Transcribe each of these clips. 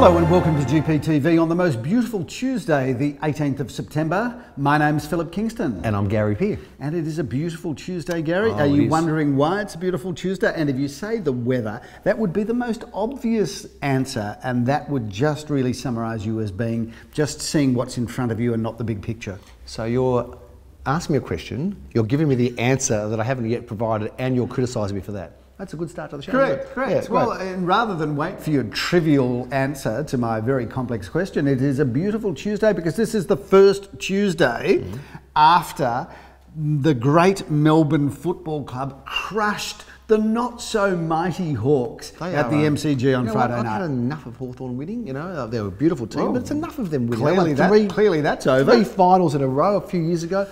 Hello and welcome to GPTV on the most beautiful Tuesday, the 18th of September. My name's Philip Kingston. And I'm Gary Peer. And it is a beautiful Tuesday, Gary. Oh, Are you wondering why it's a beautiful Tuesday? And if you say the weather, that would be the most obvious answer, and that would just really summarise you as being just seeing what's in front of you and not the big picture. So you're asking me a question, you're giving me the answer that I haven't yet provided, and you're criticising me for that. That's a good start to the show. Correct. Yeah, well, and rather than wait for your trivial answer to my very complex question, it is a beautiful Tuesday because this is the first Tuesday after the great Melbourne Football Club crushed the not-so-mighty Hawks at the MCG on Friday night. I've had enough of Hawthorn winning, you know, they're a beautiful team, but it's enough of them winning. Clearly that's over. 3 finals in a row a few years ago.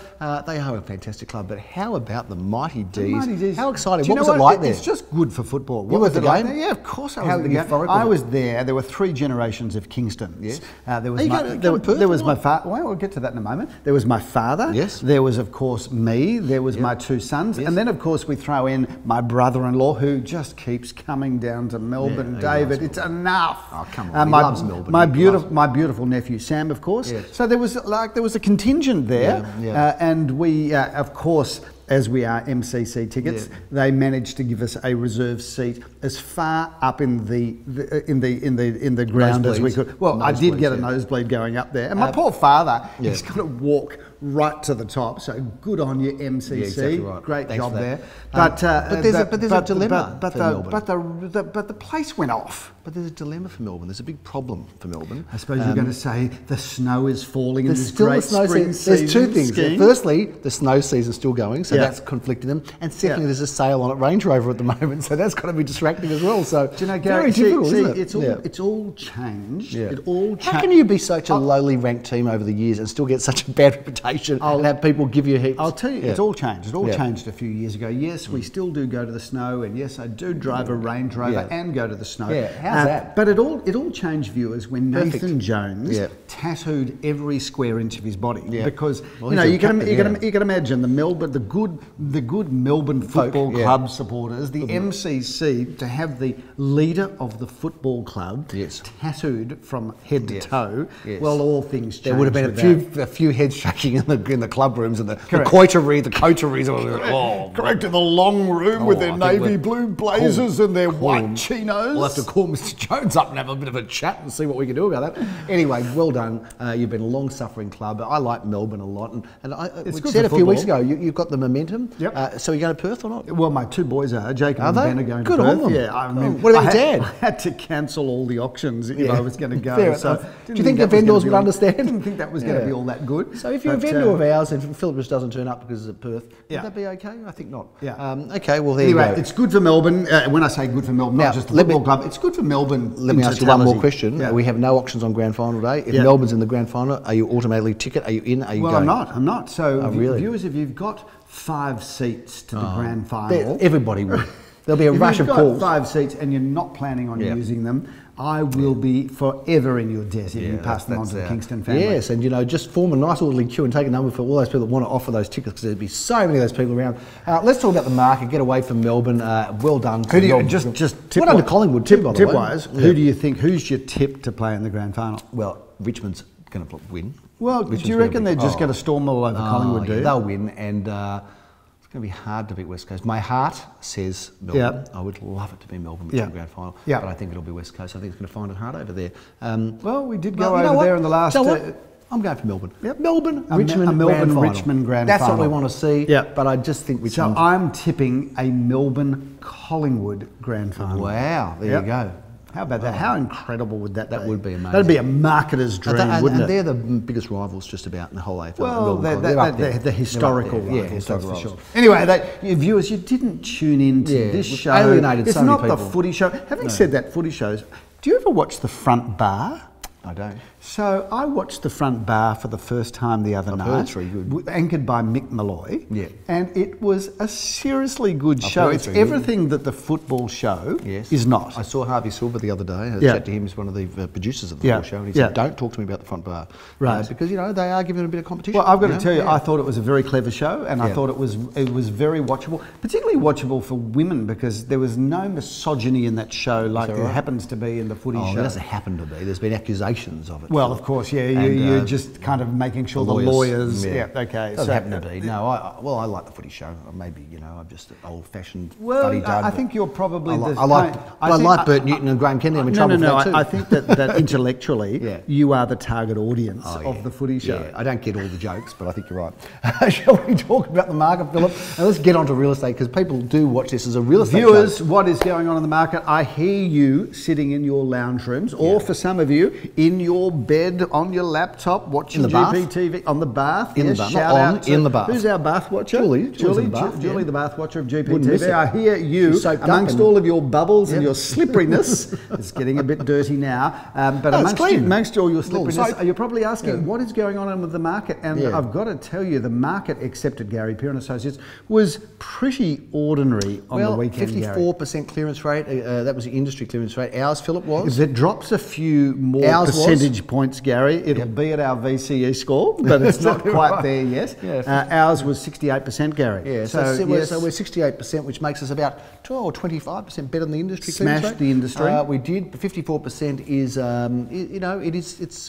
They are a fantastic club, but how about the Mighty D's? How exciting, what was it like there? It's just good for football. You were at the game? Yeah, of course I was at the game. I was there. There were 3 generations of Kingstons. Yes. There was my father. Well, we'll get to that in a moment. There was my father. Yes. There was, of course, me. There was my 2 sons. Yes. And then, of course, we throw in my brother-in-law, who just keeps coming down to Melbourne. David, it's enough. Oh, come on. He loves Melbourne. My beautiful nephew Sam, of course. Yes. So there was a contingent there, and we, of course, as we are MCC tickets, they managed to give us a reserve seat as far up in the ground as we could. Well, I did get a nosebleed going up there, and my poor father, he's got to walk right to the top. So good on you, MCC. Yeah, exactly right. Great job there. But there's a dilemma for Melbourne. But the place went off. But there's a dilemma for Melbourne. There's a big problem for Melbourne. I suppose you're going to say the snow is falling in this still great the snow spring season. There's 2 things. Scheme. Firstly, the snow season's still going, so that's conflicting them. And secondly, there's a sale on at Range Rover at the moment, so that's got to be distracting as well. So do you know, Gary, very difficult, isn't it? It's all changed. Yeah. It all changed. How can you be such a lowly ranked team over the years and still get such a bad reputation and have people give you heaps? I'll tell you, it's all changed. It all changed a few years ago. Yes, we still do go to the snow, and yes, I do drive a Range Rover and go to the snow. Yeah, how's that? But it all changed, viewers, when Nathan Jones tattooed every square inch of his body. Yeah. Because you can imagine the good Melbourne Football Club supporters, the MCC, to have the leader of the football club tattooed from head to toe. Yes. Well, all things changed. There would have been a few heads shaking in the club rooms and the coteries. Correct, in the long room with their navy blue blazers and their white chinos. We'll have to call Mr. Jones up and have a bit of a chat and see what we can do about that. Anyway, well done. You've been a long-suffering club. I like Melbourne a lot, and we said a few weeks ago you've got the momentum. Yep. So you going to Perth or not? Well, my 2 boys are. Jacob and Ben are going to Perth. Good on them. Yeah, I mean, what about your dad? I had to cancel all the auctions if I was going to go. So do you think the vendors would understand? I didn't think that was going to be all that good. So if you're a vendor of ours and Philip just doesn't turn up because it's at Perth, would that be okay? I think not. Yeah. Okay, well, there you go. Anyway, it's good for Melbourne. When I say good for Melbourne, not just the football club, it's good for Melbourne. Let me ask you one more question. We have no auctions on grand final day. If Melbourne's in the grand final, are you automatically ticket? Are you in? Are you going? Well, I'm not. So viewers, if you've got 5 seats to the grand final, everybody would. There'll be a rush of calls. If you've got 5 seats and you're not planning on using them, I will be forever in your debt if you pass them on to the Kingston family. Yes, and just form a nice orderly queue and take a number for all those people that want to offer those tickets, because there'd be so many of those people around. Let's talk about the market. Get away from Melbourne. Well done. Who do you just tip? What under Collingwood tip by the way? Tip-wise, who do you think? Who's your tip to play in the grand final? Well, Richmond's going to win. Well, do you reckon they're just going to storm all over Collingwood? Do they'll win, and it's going to be hard to beat West Coast. My heart says Melbourne. I would love it to be Melbourne in the grand final, but I think it'll be West Coast. I think it's going to find it hard over there. Well, we did go over there in the last... I'm going for Melbourne. Yep. Melbourne, Richmond grand final. That's what we want to see. But I just think Richmond... So I'm tipping a Melbourne-Collingwood grand final. Wow, there you go. How about that? How incredible would that be? That would be amazing. That'd be a marketer's dream, wouldn't it? And they're the biggest rivals just about in the whole AFL. Well, they're the historical rivals, that's for sure. Anyway, viewers, you didn't tune in to this show. Alienated so many people. It's not the footy show. Having said that, footy shows, do you ever watch The Front Bar? I don't. So I watched the front bar for the first time the other night. It's very good. Anchored by Mick Malloy. Yeah. And it was a seriously good show. It's everything that the football show is not. I saw Harvey Silver the other day. I chatted to him. He's one of the producers of the football show. And he said, don't talk to me about the front bar. Right. Because, they are giving it a bit of competition. Well, I've got to tell you, I thought it was a very clever show, and I thought it was very watchable, particularly watchable for women, because there was no misogyny in that show like there happens to be in the footy show. It doesn't happen to be. There's been accusations of it. Well, of course, you're just kind of making sure the lawyers. Okay. Doesn't happen to be. No, I like the footy show. Maybe I'm just an old-fashioned fuddy-duddy. I think you're probably. I like Bert Newton and Graham Kennedy. I'm in trouble for that too. I think that intellectually, you are the target audience of the footy show. Yeah, I don't get all the jokes, but I think you're right. Shall we talk about the market, Philip? Now let's get on to real estate, because people do watch this as a real estate Viewers, show. what is going on in the market? I hear you sitting in your lounge rooms, or for some of you, in your bed, on your laptop, watching GPTV, on the bath. In the bath. In the bath. Who's our bath watcher? Julie, the bath watcher of GPTV. I hear you, amongst all of your bubbles and your slipperiness, it's getting a bit dirty now, but amongst all your slipperiness, you're probably asking, what is going on with the market? And I've got to tell you, the market, except at Gary Peer and Associates, was pretty ordinary on the weekend. 54% clearance rate. That was the industry clearance rate. Ours, Philip, was? If it drops a few more percentage points, Gary, it'll be at our VCE score, but it's not quite there yet. Ours was 68%, Gary. Yeah, so we're 68%, which makes us about 12 or 25% better than the industry clearance rate. Smashed the industry. We did. 54% is,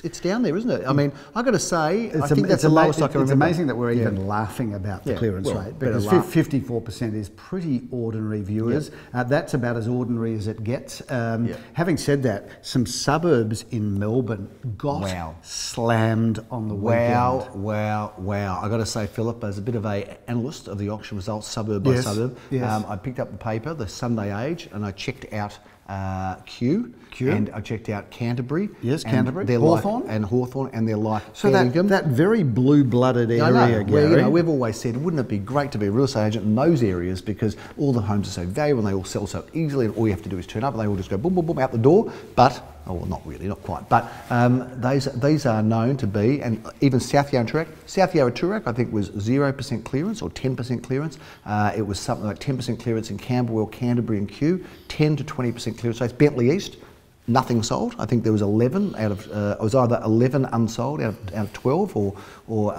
it's down there, isn't it? I mean, I've got to say, I think that's the lowest I can remember. It's amazing that we're even laughing about the clearance rate, because 54% is pretty ordinary, viewers. That's about as ordinary as it gets. Having said that, some suburbs in Melbourne got slammed on the weekend. Wow. I've got to say, Philip, as a bit of an analyst of the auction results, suburb by suburb, I picked up the paper, the Sunday Age, and I checked out Kew, and I checked out Canterbury. Yes, Canterbury. Hawthorn. And they're like so that very blue-blooded area, Gary. Well, we've always said, wouldn't it be great to be a real estate agent in those areas, because all the homes are so valuable and they all sell so easily, and all you have to do is turn up and they all just go boom, boom, boom out the door. But well, not really, not quite. But these are known to be, and even South Yarra Toorak, I think, was 0% clearance or 10% clearance. It was something like 10% clearance in Camberwell, Canterbury and Kew, 10 to 20% clearance. So it's Bentley East, nothing sold. I think there was 11 out of, it was either 11 unsold out of 12,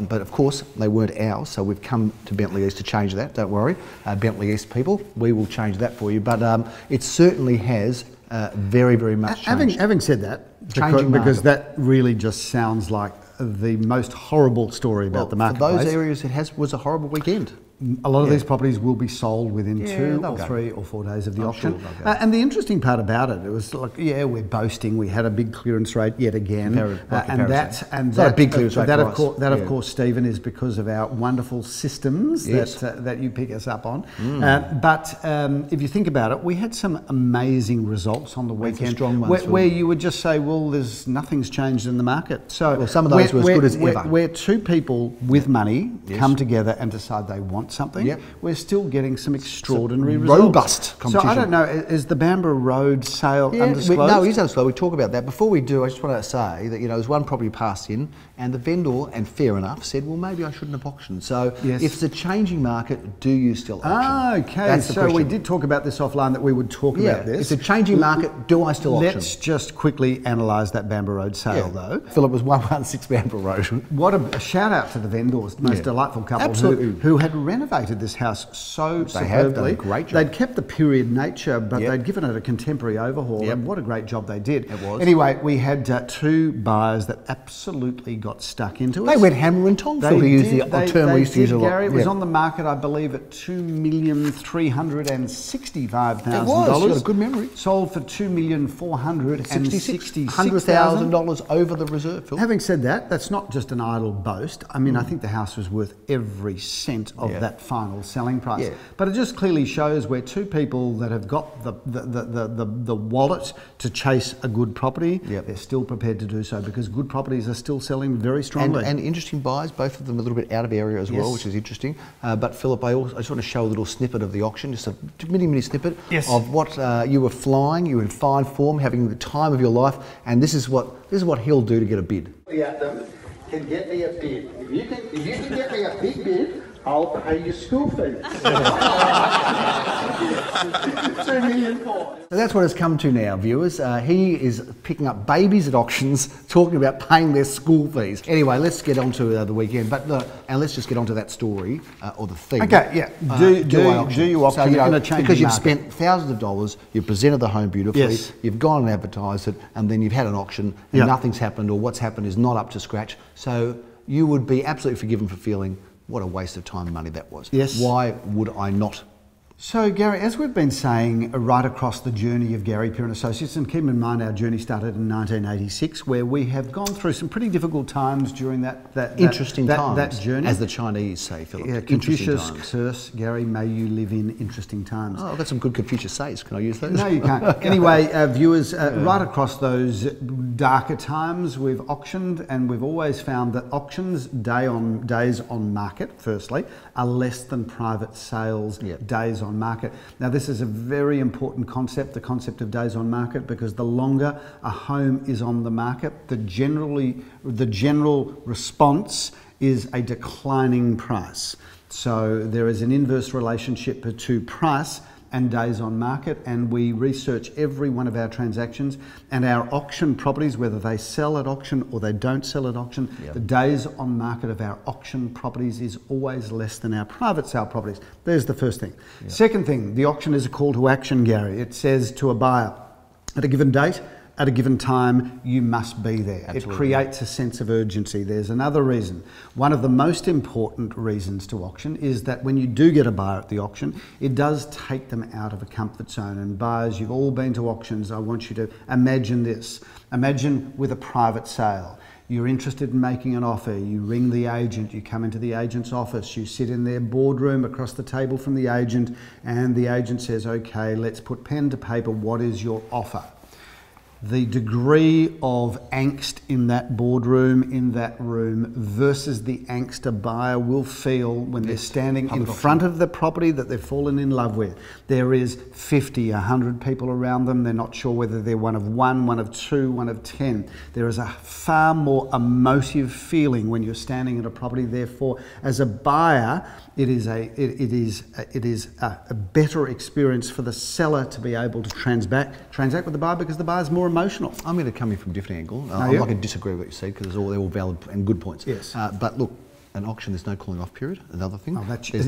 but of course they weren't ours. So we've come to Bentley East to change that. Don't worry, Bentley East people, we will change that for you. But it certainly has very, very much changed. Having said that, because that really just sounds like the most horrible story about the marketplace. For those areas, it was a horrible weekend. A lot of these properties will be sold within 2 or 3 or 4 days of the auction. And the interesting part about it was like, we're boasting. We had a big clearance rate yet again, and a big clearance rate. That of course, Stephen, is because of our wonderful systems that you pick us up on. But if you think about it, we had some amazing results on the weekend, strong ones where you would just say, well, nothing's changed in the market. So some of those were as good as ever. Where two people with money come together and decide they want something, we're still getting some extraordinary results. Robust competition. So I don't know, is the Bambara Road sale undisclosed? No, it is undisclosed. We talk about that. Before we do, I just want to say that there's one property passed in, and the vendor, and fair enough, said, well, maybe I shouldn't have auctioned. So if it's a changing market, do you still auction? Okay, so we did talk about this offline, that we would talk about this. It's a changing market, do I still auction? Let's just quickly analyse that Bambara Road sale though. Philip, was 116 Bambara Road. What a shout out to the vendors, most delightful couple who had renovated this house so superbly. Have done a great job. They'd kept the period nature, but they'd given it a contemporary overhaul, and what a great job they did. It was. Anyway, we had 2 buyers that absolutely got stuck into it. They went hammer and tong, to use the term we used to use a lot. Gary, it was on the market, I believe, at $2,365,000. It was. You've got a good memory. Sold for $2,466,000 $100,000 over the reserve, Phil. Having said that, that's not just an idle boast. I mean, I think the house was worth every cent of that final selling price. Yeah. But it just clearly shows where two people that have got the wallet to chase a good property, they're still prepared to do so because good properties are still selling very strongly. And interesting buys, both of them a little bit out of area as well, which is interesting. But Philip, I just want to show a little snippet of the auction, just a mini snippet of what you were flying. You were in fine form, having the time of your life, and this is what he'll do to get a bid. Them can get me a bid. If you can get me a big bid, I'll pay your school fees. $2 million. So that's what it's come to now, viewers. He is picking up babies at auctions, talking about paying their school fees. Anyway, let's get on to the weekend, and let's just get on to that story or the theme. Okay, yeah. Do you auction in a changing because you've market. spent thousands of dollars, you've presented the home beautifully, you've gone and advertised it, and then you've had an auction and nothing's happened, or what's happened is not up to scratch. So you would be absolutely forgiven for feeling, what a waste of time and money that was. Yes. Why would I not? So Gary, as we've been saying right across the journey of Gary Peer & Associates, and keep in mind our journey started in 1986, where we have gone through some pretty difficult times during that journey. As the Chinese say, Philip. Yeah, Confucius curse, Gary, may you live in interesting times. Oh, I've got some good Confucius says. Can I use those? No, you can't. Anyway, viewers, right across those darker times, we've auctioned, and we've always found that auctions, days on market, firstly, are less than private sales days on market. Now, this is a very important concept, the concept of days on market, because the longer a home is on the market, the general response is a declining price. So there is an inverse relationship to price and days on market, and we research every one of our transactions and our auction properties, whether they sell at auction or they don't sell at auction. The days on market of our auction properties is always less than our private sale properties. There's the first thing. Second thing, the auction is a call to action, Gary. It says to a buyer, at a given date, at a given time, you must be there. Absolutely. It creates a sense of urgency. There's another reason. One of the most important reasons to auction is that when you do get a buyer at the auction, it does take them out of a comfort zone. And buyers, you've all been to auctions. I want you to imagine this. Imagine with a private sale. You're interested in making an offer, you ring the agent, you come into the agent's office, you sit in their boardroom across the table from the agent, and the agent says, okay, let's put pen to paper, what is your offer? The degree of angst in that boardroom, in that room, versus the angst a buyer will feel when they're standing in front of the property that they've fallen in love with. There is 50, 100 people around them. They're not sure whether they're one of one of two, one of 10. There is a far more emotive feeling when you're standing at a property. Therefore, as a buyer, it is a better experience for the seller to be able to transact with the buyer, because the buyer's more emotional. I'm going to come in from a different angle. I'm not going to disagree with what you said, because they're all valid and good points. Yes. But look, an auction, there's no calling off period. Another thing. Oh, that's your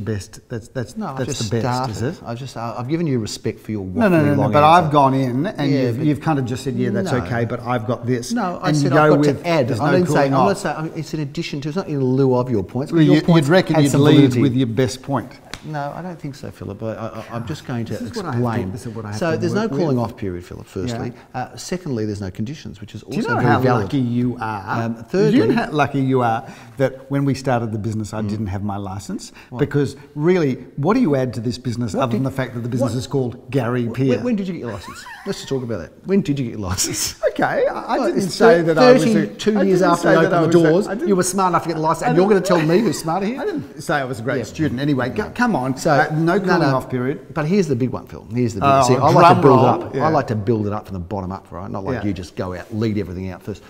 best. That's the best, is it? I've given you respect for your no. But answer. I've gone in and you've kind of just said, yeah, that's okay, but I've got this. No, I said I've got to add. I'm not saying it's in addition to. It's not in lieu of your points. Well, you'd reckon you'd lead with your best point. No, I don't think so, Philip. I'm just going to explain. So there's no calling off period, Philip, firstly. Secondly, there's no conditions, which is also very valid. Do you know how lucky you are? Thirdly, do you know how lucky you are that when we started the business, I didn't have my licence? Because really, what do you add to this business other than the fact that the business is called Gary Peer? When did you get your licence? Let's just talk about that. When did you get your licence? Okay, I didn't say that I was... 32 years after you opened the doors, you were smart enough to get the licence, and you're going to tell me who's smarter here? I didn't say I was a great student. Anyway, come on. So no cooling off period. But here's the big one, Phil. Here's the big. See, I like to build it up. I like to build it up from the bottom up, right? Not like you just go out, lead everything out first.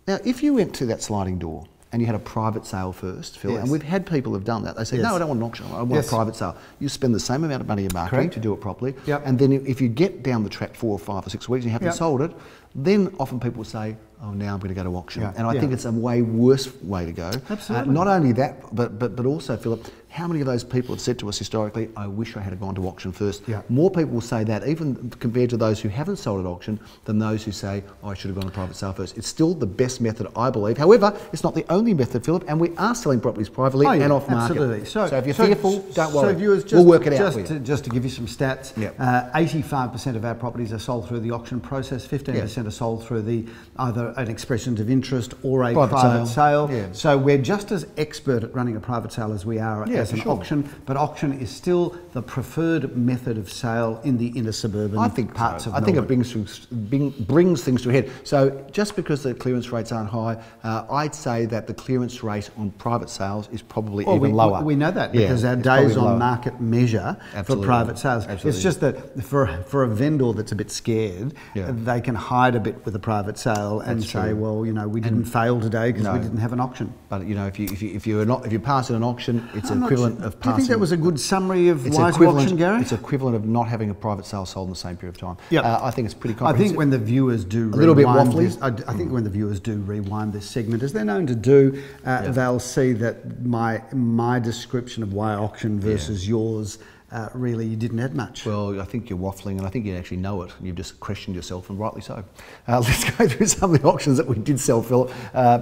Now, if you went to that sliding door and you had a private sale first, Phil, and we've had people who've done that. They say, no, I don't want an auction. I want a private sale. You spend the same amount of money in marketing to do it properly. And then if you get down the track 4 or 5 or 6 weeks and you haven't sold it, then often people will say, oh, now I'm going to go to auction. And I think it's a way worse way to go. Absolutely. Not only that, but also, Philip, how many of those people have said to us historically, I wish I had gone to auction first? Yeah. More people will say that, even compared to those who haven't sold at auction, than those who say, oh, I should have gone to private sale first. It's still the best method, I believe. However, it's not the only method, Philip, and we are selling properties privately and off market. Absolutely. So if you're fearful, don't worry. So viewers, we'll work it out for you. Just to give you some stats, 85% of our properties are sold through the auction process, 15% are sold through either an expression of interest or a private sale. Yeah. So we're just as expert at running a private sale as we are as an auction, but auction is still the preferred method of sale in the inner suburban parts of Melbourne. I think it brings things to a head. So just because the clearance rates aren't high, I'd say that the clearance rate on private sales is probly even lower. We know that because our days on market measure for private sales. Absolutely. It's just that for a vendor that's a bit scared, they can hide a bit with a private sale and say, well, you know, we didn't fail today because we didn't have an auction. But you know, if you pass an auction, it's equivalent of passing. Do you think that was a good summary of why it's auction, Gary? It's equivalent of not having a private sale sold in the same period of time. Yep. I think it's pretty comprehensive. I think when the viewers do a little bit waffly. I think when the viewers do rewind this segment, as they're known to do, they'll see that my description of why auction versus yours. Really, you didn't add much. Well, I think you're waffling, and I think you actually know it, and you've just questioned yourself, and rightly so. Let's go through some of the auctions that we did sell, Philip,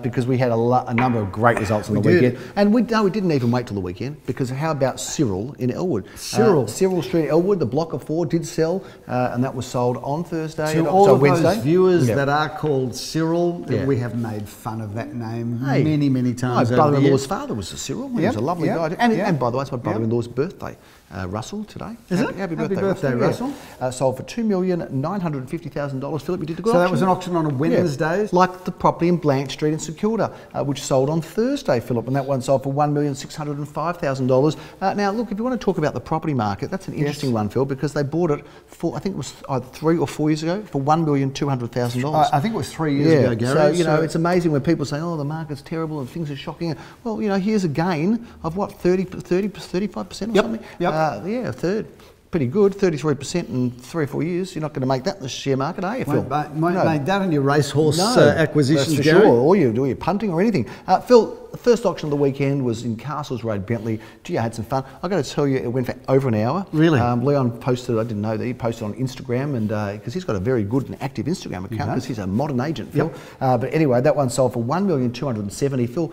because we had a number of great results on the weekend. And we didn't even wait till the weekend, because how about Cyril in Elwood? Cyril Street, Elwood, the block of 4 did sell, and that was sold on Thursday. To all of those viewers that are called Cyril, we have made fun of that name many times. My brother-in-law's father was a Cyril. He was a lovely guy. And by the way, it's my brother-in-law's birthday. Russell today. Is it? Happy birthday, Russell. Sold for $2,950,000. Philip, you did a good auction. So that was an auction on a Wednesday? Like the property in Blanche Street in St Kilda, which sold on Thursday, Philip, and that one sold for $1,605,000. Now, look, if you want to talk about the property market, that's an interesting one, Phil, because they bought it for, I think it was either 3 or 4 years ago, for $1,200,000. I think it was 3 years ago, Gary. So, you know, it's amazing when people say, oh, the market's terrible and things are shocking. Well, you know, here's a gain of what, 35% or something? Yep. A third. Pretty good, 33% in 3 or 4 years. You're not going to make that in the share market, are you, Phil? Won't make that in your racehorse acquisitions, that's for sure. Or you're punting or anything. Phil, the first auction of the weekend was in Castles Road, Bentley. Gee, I had some fun. I've got to tell you, it went for over an hour. Really? Leon posted, I didn't know that, he posted on Instagram, and because he's got a very good and active Instagram account, because he's a modern agent, Phil. But anyway, that one sold for $1,270,000. Phil,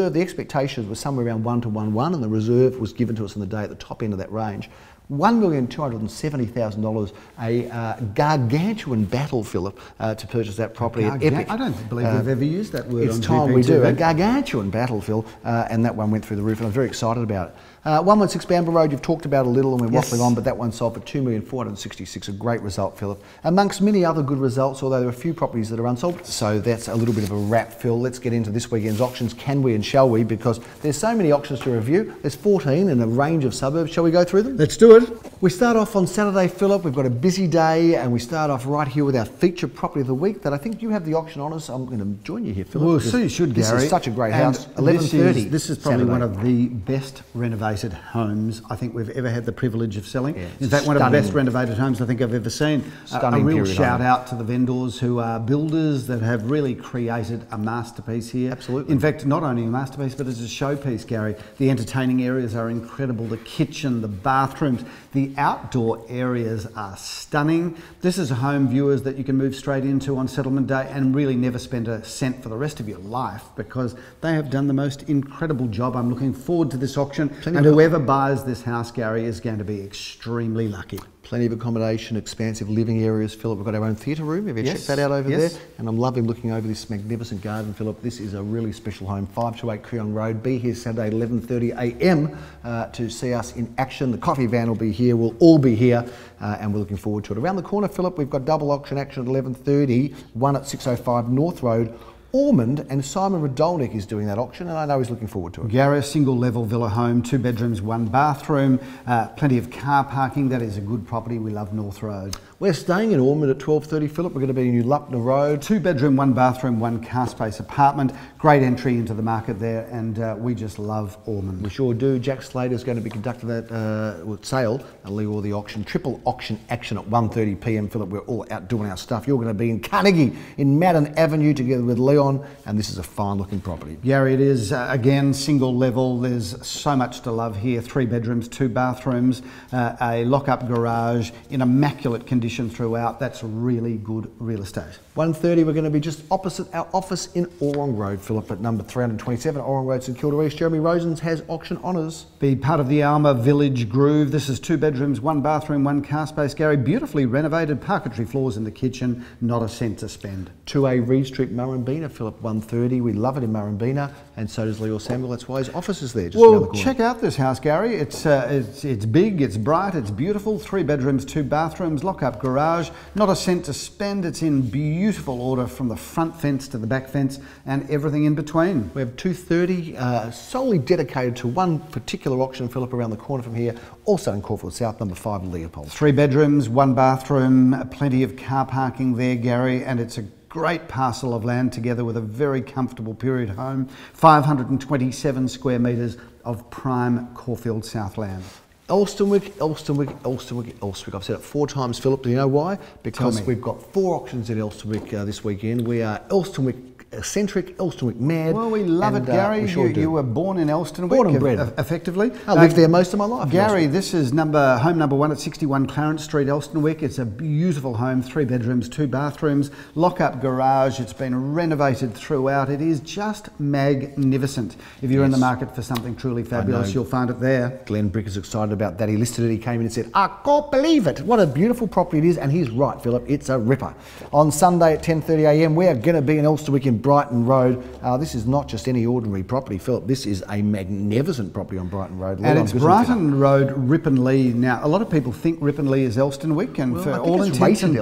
the expectations were somewhere around 1 to 1.1, and the reserve was given to us on the day at the top end of that range. $1,270,000, a gargantuan battle, Philip, to purchase that property at Epic. I don't believe we've ever used that word on GPTV. It's time we do. A gargantuan battle, Phil, and that one went through the roof, and I'm very excited about it. 116 Bamber Road, you've talked about a little, and we're waffling on, but that one sold for $2,466,000, a great result, Philip. Amongst many other good results, although there are a few properties that are unsold. So that's a little bit of a wrap, Phil. Let's get into this weekend's auctions. Can we and shall we? Because there's so many auctions to review. There's 14 in a range of suburbs. Shall we go through them? Let's do it. We start off on Saturday, Philip. We've got a busy day, and we start off right here with our feature property of the week that I think you have the auction on us. I'm going to join you here, Philip. Well, so you should, Gary. This is such a great house. 11:30. This is probably one of the best renovated homes I think we've ever had the privilege of selling. Yeah, in fact, one of the best renovated homes I think I've ever seen. A real shout out to the vendors who are builders that have really created a masterpiece here. Absolutely. In fact, not only a masterpiece, but as a showpiece, Gary. The entertaining areas are incredible. The kitchen, the bathrooms, the outdoor areas are stunning. This is a home, viewers, that you can move straight into on settlement day and really never spend a cent for the rest of your life, because they have done the most incredible job. I'm looking forward to this auction, and whoever buys this house, Gary, is going to be extremely lucky. Plenty of accommodation, expansive living areas, Philip. We've got our own theatre room. Have you checked that out over there? And I'm loving looking over this magnificent garden, Philip. This is a really special home, 528 Creon Road. Be here Saturday, 11:30 a.m. To see us in action. The coffee van will be here. We'll all be here, and we're looking forward to it. Around the corner, Philip, we've got double auction action at 11:30, one at 605 North Road. Ormond, and Simon Radolnik is doing that auction, and I know he's looking forward to it. Gary, a single level villa home, 2 bedrooms, 1 bathroom, plenty of car parking. That is a good property. We love North Road. We're staying in Ormond at 12:30, Philip. We're going to be in New Lucknow Road. 2-bedroom, 1-bathroom, 1-car space apartment. Great entry into the market there, and we just love Ormond. We sure do. Jack Slater's going to be conducting that sale and leave all the auction, triple auction action at 1:30 p.m. Philip, we're all out doing our stuff. You're going to be in Carnegie in Madden Avenue together with Leon, and this is a fine-looking property. Gary, it is, again, single level. There's so much to love here. 3 bedrooms, 2 bathrooms, a lock-up garage in immaculate condition throughout. That's really good real estate. 1:30, we're going to be just opposite our office in Orong Road, Philip, at number 327, Orong Road, St Kilda East. Jeremy Rosens has auction honours. Be part of the Alma Village Groove. This is 2 bedrooms, 1 bathroom, 1 car space. Gary, beautifully renovated, parquetry floors in the kitchen, not a cent to spend. 2A Reed Street, Murrumbina, Philip, 1:30. We love it in Murrumbina, and so does Leo Samuel. That's why his office is there, just around the corner. Check out this house, Gary. It's big, it's bright, it's beautiful. 3 bedrooms, 2 bathrooms, lock-up garage, not a cent to spend. It's in beautiful order from the front fence to the back fence and everything in between. We have 2:30, solely dedicated to one particular auction, Philip, around the corner from here, also in Caulfield South, number 5 Leopold. 3 bedrooms, 1 bathroom, plenty of car parking there, Gary, and it's a great parcel of land together with a very comfortable period home. 527 square metres of prime Caulfield South land. Elsternwick. I've said it 4 times, Philip. Do you know why? Because we've got 4 auctions in Elsternwick this weekend. We are Elsternwick eccentric, Elsternwick mad. Well, we love it, Gary. You were born in Elsternwick, born and bred, effectively. I lived there most of my life. Gary, this is home number 1 at 61 Clarence Street, Elsternwick. It's a beautiful home, 3 bedrooms, 2 bathrooms, lock-up garage. It's been renovated throughout. It is just magnificent. If you're in the market for something truly fabulous, you'll find it there. Glenn Brick is excited about that. He listed it. He came in and said, "I can't believe it. What a beautiful property it is." And he's right, Philip. It's a ripper. On Sunday at 10:30 a.m, we are going to be in Elsternwick in Brighton Road. This is not just any ordinary property, Philip. This is a magnificent property on Brighton Road. And it's Brighton Road, Ripponlea. Now, a lot of people think Ripponlea is Elsternwick, and for all intents and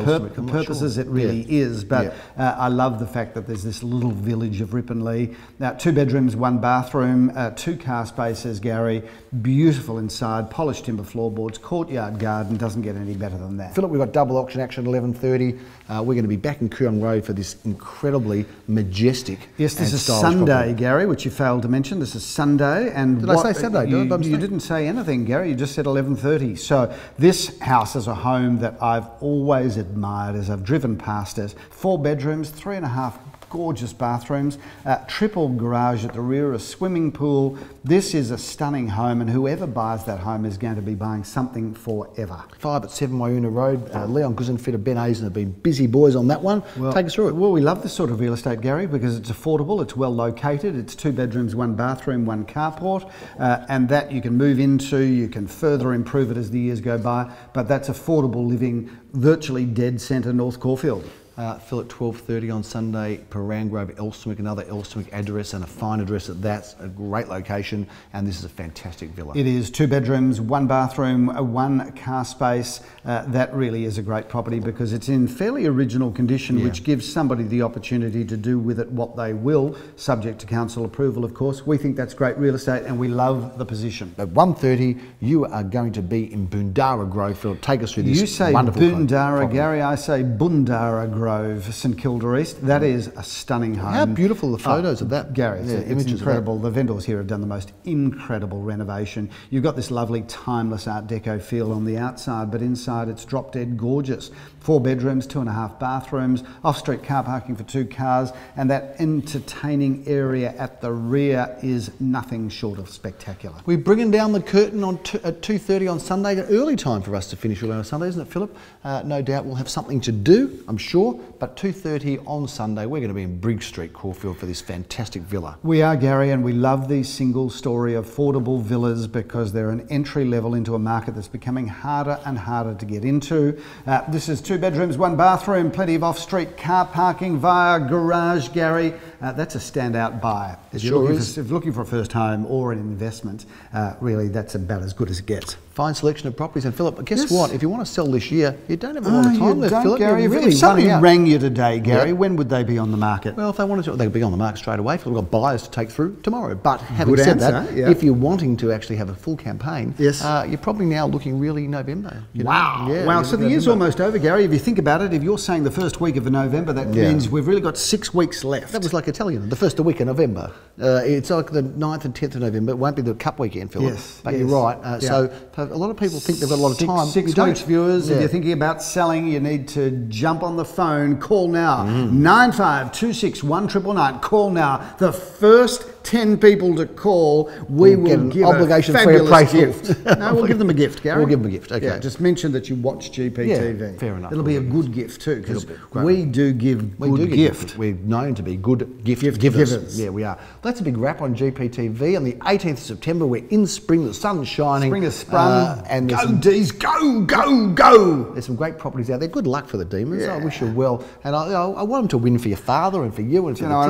purposes, it really is. But I love the fact that there's this little village of Ripponlea. Now, 2 bedrooms, 1 bathroom, 2 car spaces, Gary. Beautiful inside, polished timber floorboards, courtyard garden. Doesn't get any better than that. Philip, we've got double auction action at 11:30. We're going to be back in Coorong Road for this incredibly majestic. Yes, this is Sunday, Gary, which you failed to mention. This is Sunday. And did I say Sunday? You didn't say anything, Gary. You just said 11:30. So this house is a home that I've always admired as I've driven past it. 4 bedrooms, 3.5 gorgeous bathrooms, triple garage at the rear, a swimming pool. This is a stunning home, and whoever buys that home is going to be buying something forever. 5 at 7 Myuna Road. Leon Guzenfitter, Ben Hazen have been busy boys on that one. Take us through it. Well, we love this sort of real estate, Gary, because it's affordable, it's well located, it's 2 bedrooms, 1 bathroom, 1 carport, and that you can move into, you can further improve it as the years go by, but that's affordable living, virtually dead centre North Caulfield. Phil at 12:30 on Sunday, Parang Grove, Elsternwick, another Elsternwick address and a fine address at that. A great location, and this is a fantastic villa. It is 2 bedrooms, 1 bathroom, 1 car space. That really is a great property because it's in fairly original condition, which gives somebody the opportunity to do with it what they will, subject to council approval, of course. We think that's great real estate, and we love the position. At 1:30, you are going to be in Bundara Grove. Phil, take us through this. You say Bundara, Gary. I say Bundara Grove. St Kilda East. That is a stunning home. How beautiful the photos of that. Gary, it's incredible. The vendors here have done the most incredible renovation. You've got this lovely timeless Art Deco feel on the outside, but inside it's drop dead gorgeous. 4 bedrooms, 2.5 bathrooms, off-street car parking for 2 cars, and that entertaining area at the rear is nothing short of spectacular. We're bringing down the curtain at 2:30 on Sunday, an early time for us to finish on Sunday, isn't it, Philip? No doubt we'll have something to do, I'm sure, but 2:30 on Sunday, we're going to be in Briggs Street, Caulfield, for this fantastic villa. We are, Gary, and we love these single-storey affordable villas because they're an entry level into a market that's becoming harder and harder to get into. This is 2 bedrooms, 1 bathroom, plenty of off-street car parking via garage, Gary. that's a standout buy. It sure is. If you're looking for a first home or an investment, really that's about as good as it gets. Fine selection of properties. And Philip, guess what? If you want to sell this year, you don't have a lot of time left, Philip. Gary, if somebody rang you today, Gary, when would they be on the market? Well, if they wanted to, they'd be on the market straight away. We've got buyers to take through tomorrow. But having said that, if you're wanting to actually have a full campaign, you're probably now looking really November. Wow. Wow. So the year's almost over, Gary. If you think about it, if you're saying the first week of November, that means we've really got 6 weeks left. That was like Italian, the first week of November. It's like the 9th and 10th of November. It won't be the Cup weekend, Philip. Yes. But you're right. So a lot of people think they've got a lot of time. 6 weeks, viewers. If you're thinking about selling, you need to jump on the phone. Call now. 9526 1999. Call now. The first 10 people to call, we will give obligation-free gift. No, we'll give them a gift, Gary. We'll give them a gift. Okay. Yeah, just mention that you watch GPTV. Yeah, fair enough. It'll be a good gift too, because we do give good gift. We're known to be good gift givers. Yeah, we are. That's a big wrap on GPTV. On the 18th of September, we're in spring. The sun's shining. Spring has sprung. And go, D's, go, go, go. There's some great properties out there. Good luck for the Demons. I wish you well. And I want them to win for your father and for you and for the kids.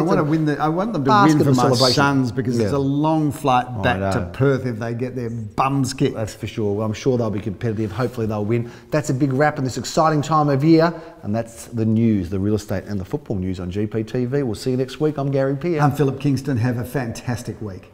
I want them to win for my sons, because it's a long flight back to Perth if they get their bums kicked. That's for sure. Well, I'm sure they'll be competitive. Hopefully they'll win. That's a big wrap in this exciting time of year. And that's the news, the real estate and the football news on GPTV. We'll see you next week. I'm Gary Peer. I'm Philip Kingston. Have a fantastic week.